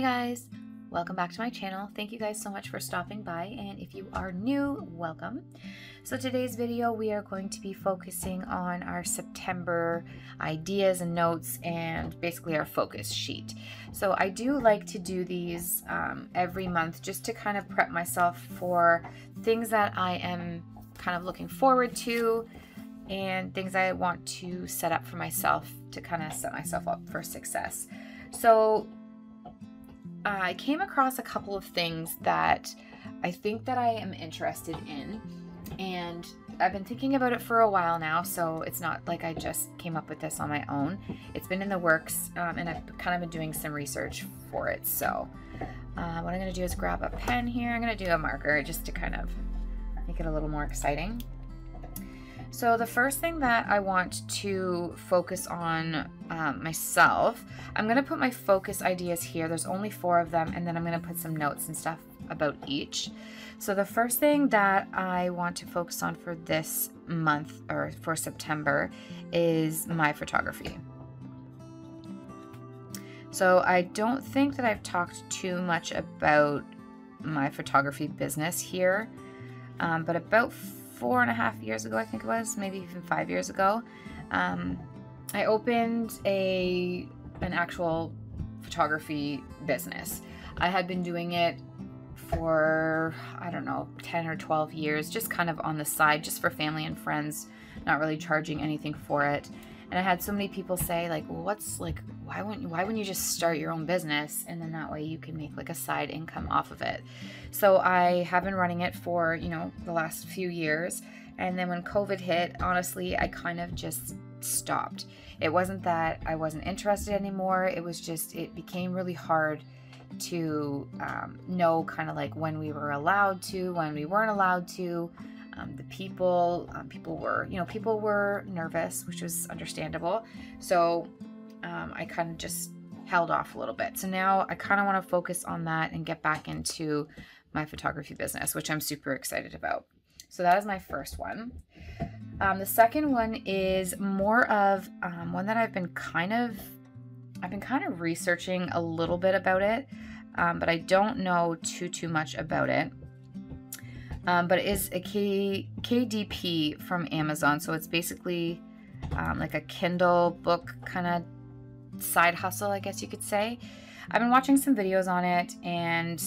guys, welcome back to my channel. Thank you guys so much for stopping by, and if you are new, welcome. So today's video we are going to be focusing on our September ideas and notes and basically our focus sheet. So I do like to do these every month just to kind of prep myself for things that I am kind of looking forward to and things I want to set up for myself to kind of set myself up for success. So I came across a couple of things that I think that I am interested in, and I've been thinking about it for a while now, so it's not like I just came up with this on my own. It's been in the works, and I've kind of been doing some research for it. So what I'm going to do is grab a pen here. I'm going to do a marker just to kind of make it a little more exciting. So the first thing that I want to focus on myself, I'm going to put my focus ideas here. There's only 4 of them, and then I'm going to put some notes and stuff about each. So the first thing that I want to focus on for this month, or for September, is my photography. So I don't think that I've talked too much about my photography business here, but about 4.5 years ago, I think it was, maybe even 5 years ago, I opened an actual photography business. I had been doing it for, I don't know, 10 or 12 years, just kind of on the side, just for family and friends, not really charging anything for it. And I had so many people say, like, well, why wouldn't you just start your own business, and then that way you can make like a side income off of it. So I have been running it for, you know, the last few years. And then when COVID hit, honestly, I kind of just stopped. It wasn't that I wasn't interested anymore. It was just, it became really hard to know kind of like when we were allowed to, when we weren't allowed to. The people were nervous, which was understandable. So I kind of just held off a little bit. So now I kind of want to focus on that and get back into my photography business, which I'm super excited about. So that is my first one. The second one is more of one that I've been kind of researching a little bit about it, but I don't know too much about it. But it is a KDP from Amazon. So it's basically like a Kindle book kind of side hustle, I guess you could say. I've been watching some videos on it, and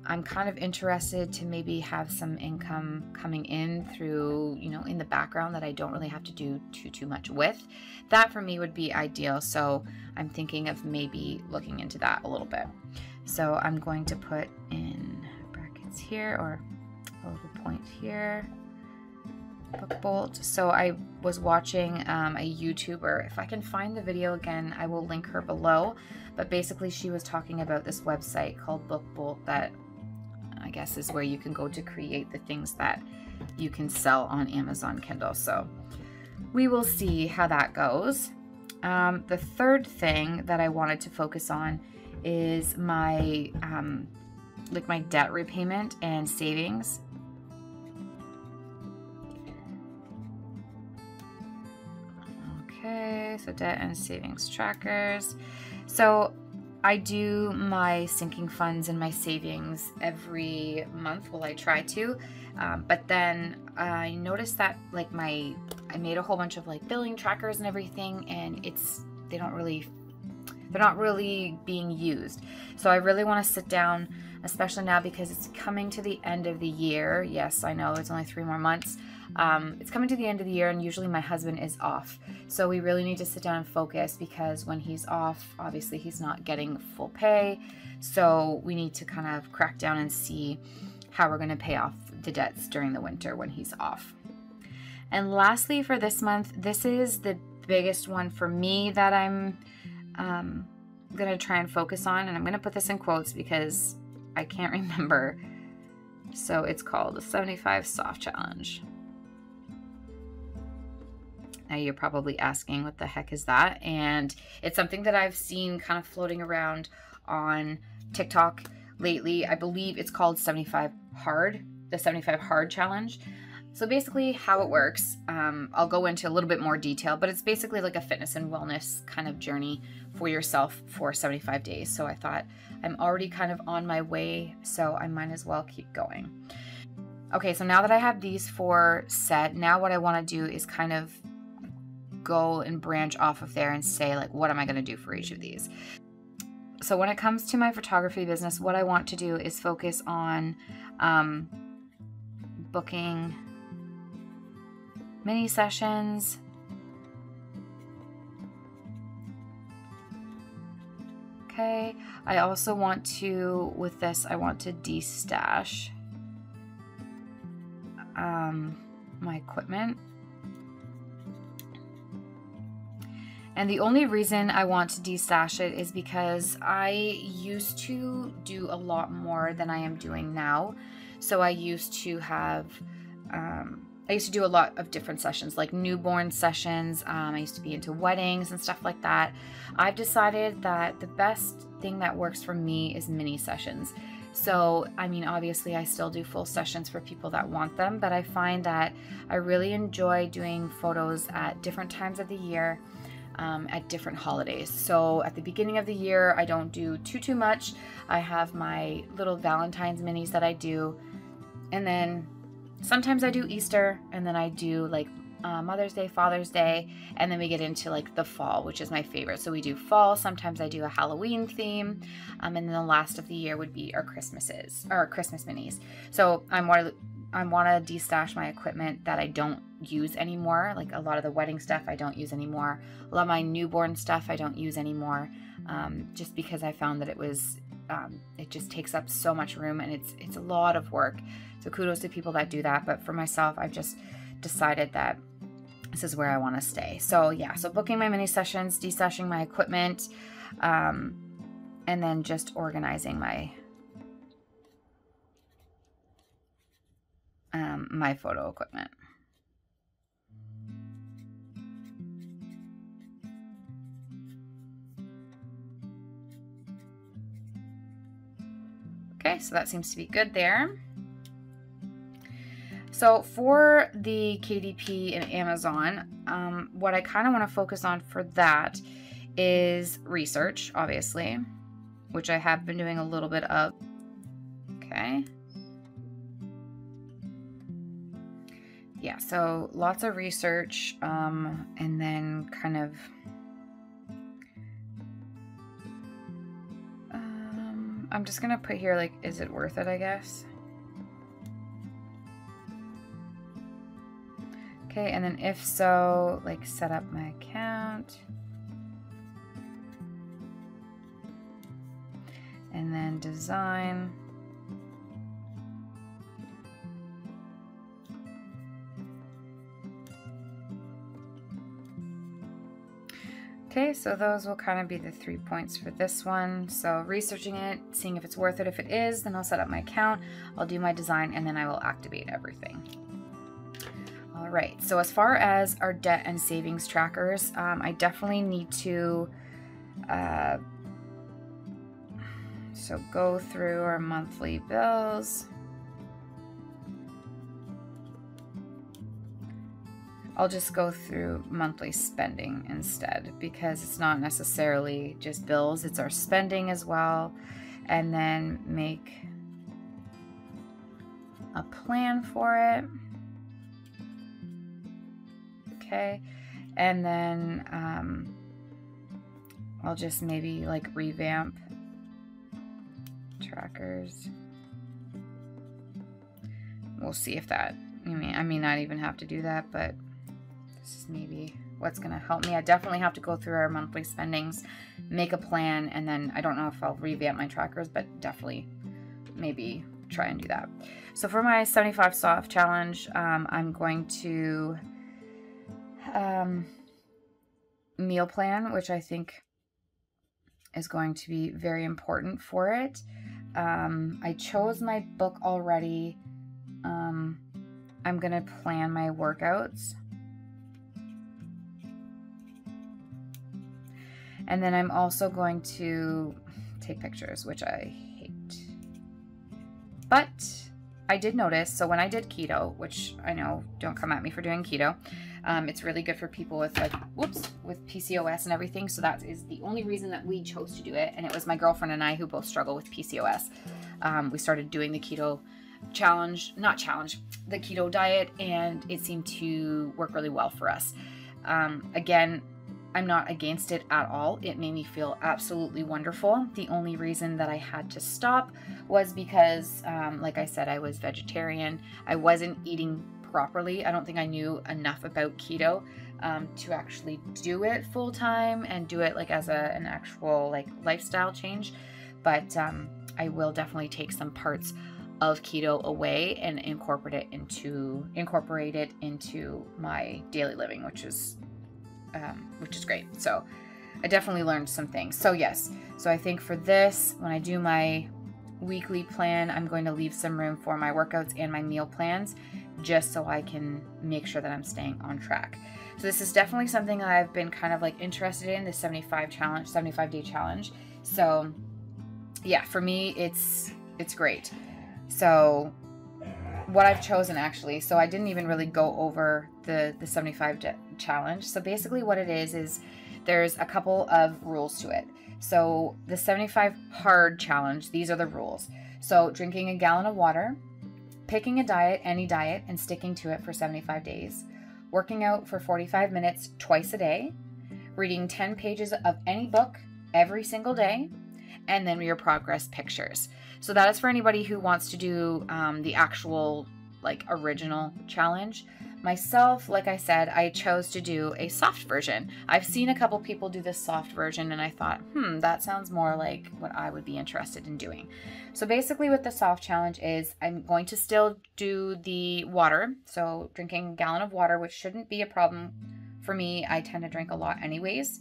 I'm kind of interested to maybe have some income coming in through, you know, in the background that I don't really have to do too much with. That for me would be ideal. So I'm thinking of maybe looking into that a little bit. So I'm going to put in brackets here, or a little point here, book bolt. So I was watching a YouTuber. If I can find the video again, I will link her below. But basically she was talking about this website called Book Bolt that I guess is where you can go to create the things that you can sell on Amazon Kindle. So we will see how that goes. The third thing that I wanted to focus on is my my debt repayment and savings. Okay, so debt and savings trackers. So I do my sinking funds and my savings every month. Well, I try to, but then I noticed that like I made a whole bunch of like billing trackers and everything, and they're not really being used. So I really want to sit down, especially now because it's coming to the end of the year. Yes, I know it's only 3 more months. It's coming to the end of the year, and usually my husband is off. So we really need to sit down and focus, because when he's off, obviously he's not getting full pay. So we need to kind of crack down and see how we're going to pay off the debts during the winter when he's off. And lastly, for this month, this is the biggest one for me that I'm going to try and focus on. And I'm going to put this in quotes because I can't remember. So it's called the 75 Soft Challenge. Now you're probably asking, what the heck is that? And it's something that I've seen kind of floating around on TikTok lately. I believe it's called 75 Hard, the 75 Hard Challenge. So basically how it works, I'll go into a little bit more detail, but it's basically like a fitness and wellness kind of journey for yourself for 75 days. So I thought I'm already kind of on my way, so I might as well keep going. Okay, so now that I have these 4 set, now what I want to do is kind of go and branch off of there and say, like, what am I going to do for each of these? So when it comes to my photography business, what I want to do is focus on booking mini sessions, okay. I also want to, with this, I want to destash my equipment. And the only reason I want to destash it is because I used to do a lot more than I am doing now. So I used to have, I used to do a lot of different sessions, like newborn sessions. I used to be into weddings and stuff like that. I've decided that the best thing that works for me is mini sessions. So, I mean, obviously I still do full sessions for people that want them, but I find that I really enjoy doing photos at different times of the year, at different holidays. So at the beginning of the year, I don't do too much. I have my little Valentine's minis that I do. And then sometimes I do Easter, and then I do like Mother's Day, Father's Day, and then we get into like the fall, which is my favorite. So we do fall. Sometimes I do a Halloween theme, and then the last of the year would be our Christmas minis. So I want to destash my equipment that I don't use anymore. Like a lot of the wedding stuff I don't use anymore. A lot of my newborn stuff I don't use anymore, just because I found that it just takes up so much room, and it's a lot of work. So kudos to people that do that. But for myself, I've just decided that this is where I want to stay. So yeah, so booking my mini sessions, destashing my equipment, and then just organizing my my photo equipment. Okay, so that seems to be good there. So for the KDP and Amazon, what I kind of want to focus on for that is research, obviously, which I have been doing a little bit of. Okay. Yeah, so lots of research, and then kind of I'm just gonna put here, like, is it worth it, I guess? Okay, and then if so, like, set up my account. And then design. Okay, so those will kind of be the 3 points for this one. So researching it, seeing if it's worth it. If it is, then I'll set up my account, I'll do my design, and then I will activate everything. All right, so as far as our debt and savings trackers, I definitely need to so go through our monthly bills. I'll just go through monthly spending instead, because it's not necessarily just bills, it's our spending as well. And then make a plan for it. Okay, and then I'll just maybe like revamp trackers. We'll see if that, I may not even have to do that, but this is maybe what's going to help me. I definitely have to go through our monthly spendings, make a plan, and then I don't know if I'll revamp my trackers, but definitely maybe try and do that. So for my 75 soft challenge, I'm going to meal plan, which I think is going to be very important for it. I chose my book already. I'm going to plan my workouts. And then I'm also going to take pictures, which I hate. But I did notice, so when I did keto, which I know, don't come at me for doing keto, it's really good for people with like, with PCOS and everything. So that is the only reason that we chose to do it. And it was my girlfriend and I who both struggle with PCOS. We started doing the keto the keto diet, and it seemed to work really well for us. Again, I'm not against it at all. It made me feel absolutely wonderful. The only reason that I had to stop was because, like I said, I was vegetarian. I wasn't eating properly. I don't think I knew enough about keto to actually do it full time and do it like as an actual like lifestyle change. But I will definitely take some parts of keto away and incorporate it into my daily living, which is great. So I definitely learned some things. So yes, so I think for this, when I do my weekly plan, I'm going to leave some room for my workouts and my meal plans, just so I can make sure that I'm staying on track. So this is definitely something I've been kind of like interested in, the 75-day challenge. So yeah, for me, it's great. So what I've chosen actually, so I didn't even really go over the 75 challenge. So basically what it is there's a couple of rules to it. So the 75 hard challenge, these are the rules. So drinking a gallon of water, picking a diet, any diet, and sticking to it for 75 days, working out for 45 minutes twice a day, reading 10 pages of any book every single day, and then your progress pictures. So that is for anybody who wants to do the actual like original challenge. Myself, like I said, I chose to do a soft version. I've seen a couple people do this soft version and I thought, that sounds more like what I would be interested in doing. So basically what the soft challenge is, I'm going to still do the water. So drinking a gallon of water, which shouldn't be a problem for me. I tend to drink a lot anyways.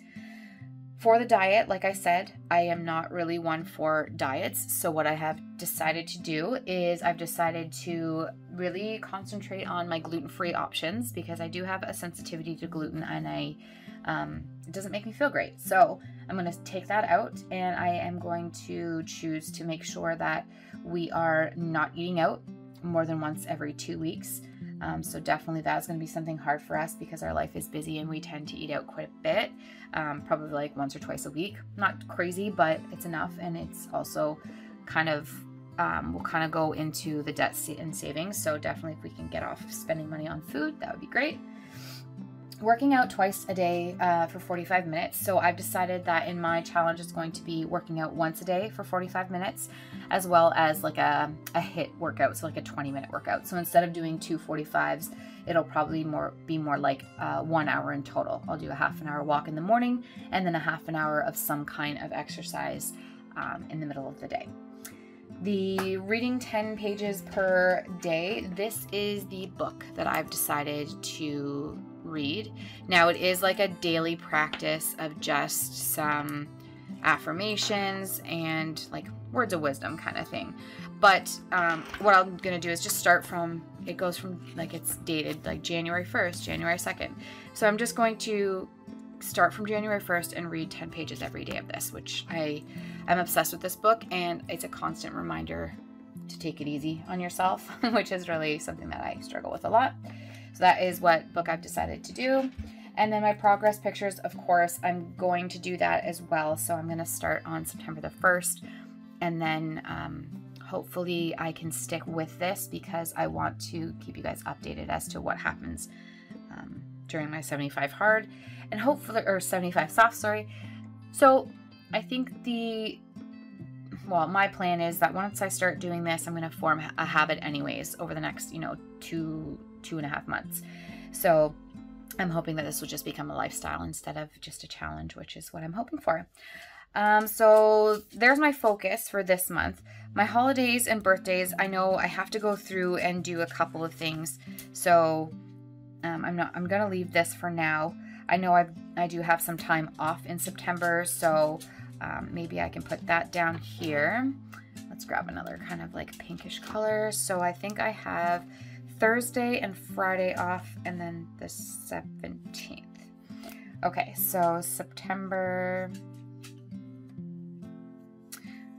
For the diet, like I said, I am not really one for diets. So what I have decided to do is I've decided to really concentrate on my gluten-free options, because I do have a sensitivity to gluten and it doesn't make me feel great. So I'm going to take that out, and I am going to choose to make sure that we are not eating out more than once every 2 weeks. So definitely that is going to be something hard for us, because our life is busy and we tend to eat out quite a bit, probably like once or twice a week. Not crazy, but it's enough. And it's also kind of, we'll kind of go into the debt and savings. So definitely if we can get off spending money on food, that would be great. Working out twice a day for 45 minutes. So I've decided that in my challenge is going to be working out once a day for 45 minutes, as well as like a HIIT workout, so like a 20-minute workout. So instead of doing 2 45s, it'll probably be more like 1 hour in total. I'll do a half an hour walk in the morning and then a half an hour of some kind of exercise in the middle of the day. The reading 10 pages per day, this is the book that I've decided to read. Now it is like a daily practice of just some affirmations and like words of wisdom kind of thing. But what I'm going to do is just start from, it goes from like, it's dated like January 1st, January 2nd. So I'm just going to start from January 1st and read 10 pages every day of this, which I'm obsessed with this book, and it's a constant reminder to take it easy on yourself, which is really something that I struggle with a lot. So that is what book I've decided to do. And then my progress pictures, of course, I'm going to do that as well. So I'm going to start on September the 1st, and then hopefully I can stick with this, because I want to keep you guys updated as to what happens during my 75 hard and hopefully, or 75 soft, sorry. So I think my plan is that once I start doing this, I'm going to form a habit anyways over the next, 2.5 months. So I'm hoping that this will just become a lifestyle instead of just a challenge, which is what I'm hoping for. So there's my focus for this month. My holidays and birthdays, I know I have to go through and do a couple of things. So I'm going to leave this for now. I know I do have some time off in September, so maybe I can put that down here. Let's grab another kind of like pinkish color. So I think I have Thursday and Friday off, and then the 17th. Okay, so September,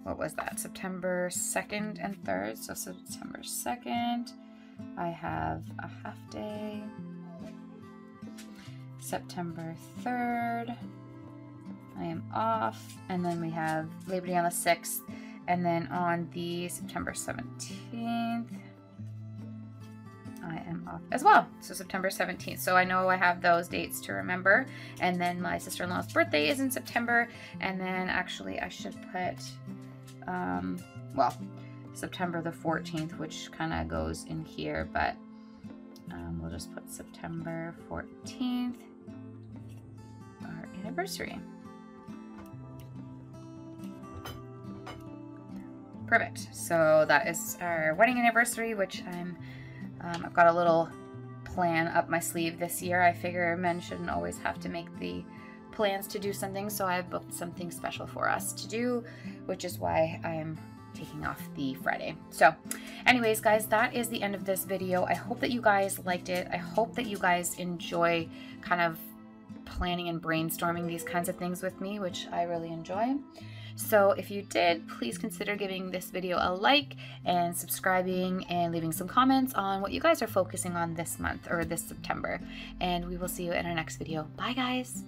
what was that? September 2nd and 3rd. So September 2nd, I have a half day. September 3rd, I am off. And then we have Labor Day on the 6th. And then on the September 17th, I am off as well. So September 17th. So I know I have those dates to remember. And then my sister-in-law's birthday is in September. And then actually I should put, well, September the 14th, which kind of goes in here, but we'll just put September 14th, our anniversary. Perfect. So that is our wedding anniversary, which I've got a little plan up my sleeve this year. I figure men shouldn't always have to make the plans to do something, so I've booked something special for us to do, which is why I'm taking off the Friday. So anyways, guys, that is the end of this video. I hope that you guys liked it. I hope that you guys enjoy kind of planning and brainstorming these kinds of things with me, which I really enjoy. So if you did, please consider giving this video a like and subscribing and leaving some comments on what you guys are focusing on this month or this September. And we will see you in our next video. Bye, guys.